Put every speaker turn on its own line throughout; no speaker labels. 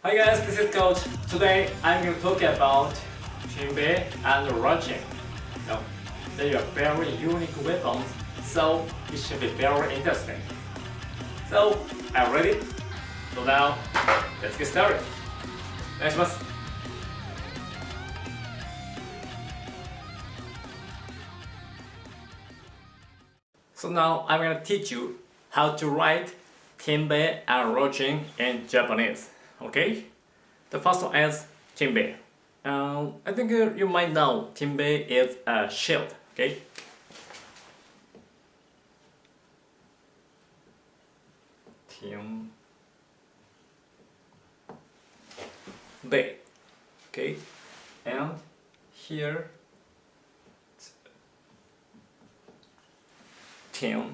Hi guys, this is Coach. Today I'm going to talk about Tinbe and Rochin. Now, they are very unique weapons, so it should be very interesting. So, are you ready? So now, let's get started. お願いします。So now I'm going to teach you how to write Tinbe and Rochin in Japanese. Okay? The first one is Tinbe. I think you might know Tinbe is a shield. Okay? Tinbe. Okay? And here Tinbe.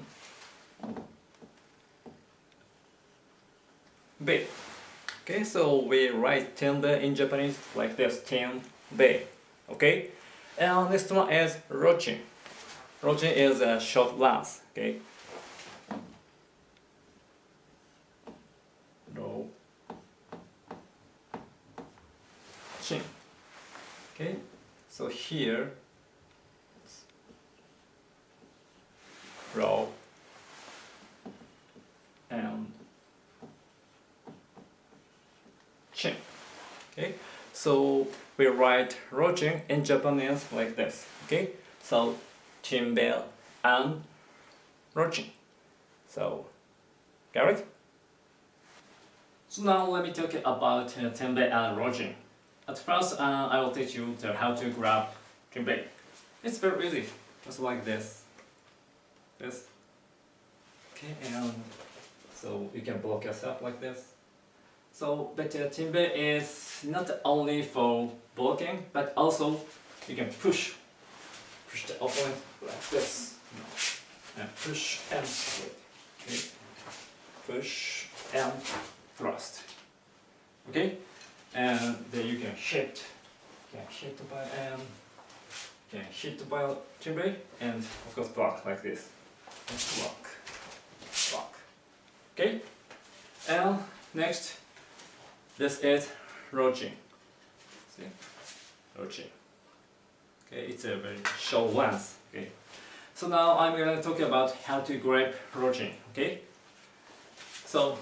Okay, so we write Tinbe in Japanese like this, Tinbe. Okay? And next one is Rochin. Rochin is a short lance. Okay? Rochin. Okay? So here row and chin. Okay, so we write Rochin in Japanese like this. Okay, so Tinbe and Rochin. So, got it? So now let me talk about Tinbe and Rochin. At first, I will teach you how to grab Tinbe. It's very easy, just like this. This. Okay, and so you can block yourself like this. So, but Tinbe is not only for blocking, but also you can push the opponent like this, and push and wait. Okay, push and thrust. Okay, and then you can hit by Tinbe, and of course block like this. Block. Okay, and next, this is Rochin. See, Rochin. Okay, it's a very short lance. Okay, so now I'm gonna talk about how to grab Rochin. Okay, so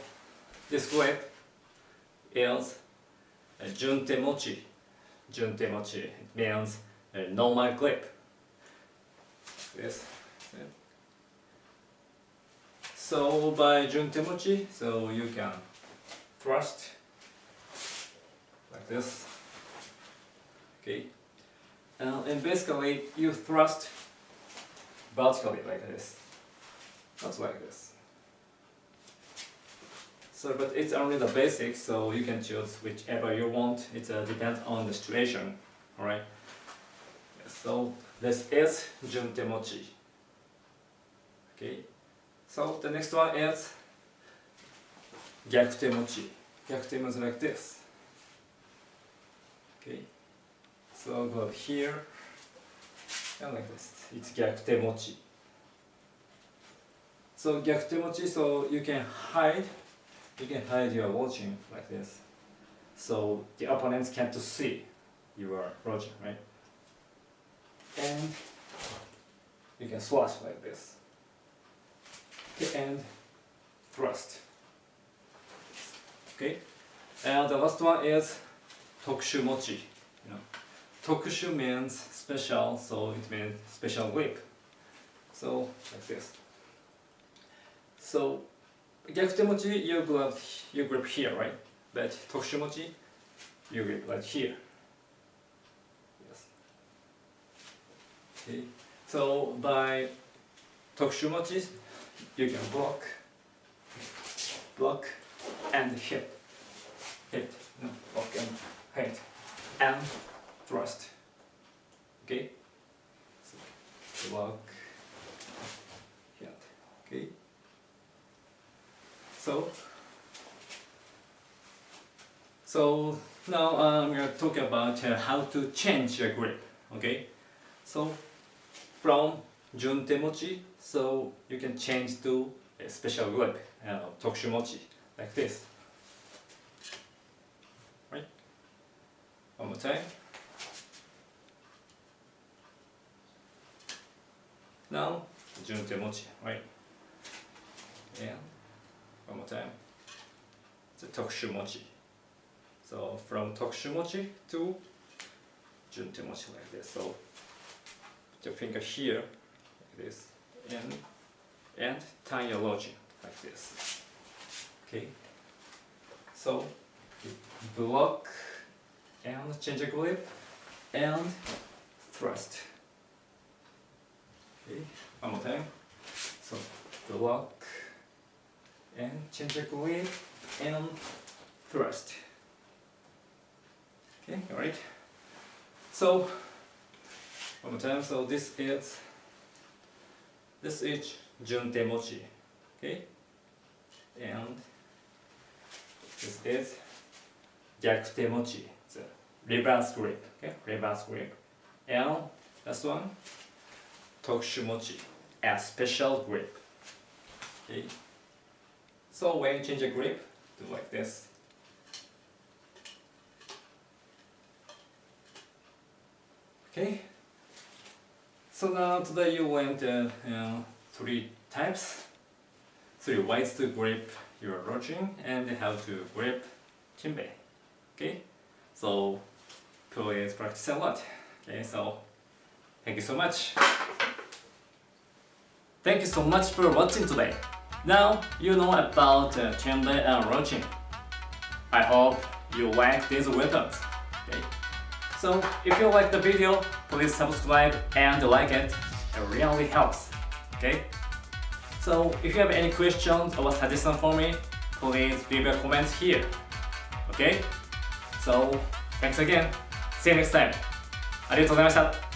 this grip is a juntemochi. Juntemochi, it means a normal grip. This. So by juntemochi, so you can thrust like this. Okay, and basically you thrust vertically like this, not like this. So, but it's only the basics, so you can choose whichever you want. It depends on the situation. All right. So this is juntemochi. Okay. So the next one is gyakutemochi. Gyakute is like this. Okay. So go here and like this. It's gyakutemochi. So gyakutemochi, so you can hide your watching like this. So the opponents can't see you are watching, right? And you can slash like this. Okay, and thrust. Okay, and the last one is tokushu mochi. Tokushu means special, so it means special grip. So like this. So gyakute mochi, you grip here, right? But tokushu mochi, you grip like here. Yes. Okay. So by tokushu mochi, you can block and hit, block and hit, and thrust. Okay, so block, hit. Okay, so now I'm going to talk about how to change your grip. Okay, so from juntemochi, so you can change to a special grip, tokushu mochi, like this. One more time. Now, Junte Mochi, right? And one more time. The Tokushu Mochi. So from Tokushu Mochi to Junte Mochi like this. So put your finger here, like this, and turn your Rochin like this. Okay. So block and change the grip and thrust. Okay, one more time. So block and change the grip and thrust. Okay, alright. So one more time. So this is Junte Mochi. Okay, and this is Gyakute Mochi, the reverse grip. Okay, reverse grip. And last one, Tokushu Mochi, a special grip. Okay. So when you change the grip, do like this. Okay. So now today you learned 3 types, 3 ways to grip your Rochin and how to grip Tinbe. Okay. So please practice a lot. Okay. So thank you so much. Thank you so much for watching today. Now you know about Tinbe and Rochin. I hope you like these weapons. Okay. So if you like the video, please subscribe and like it. It really helps. Okay. So if you have any questions or suggestions for me, please leave your comments here. Okay. So thanks again. See you next time. ありがとうございました。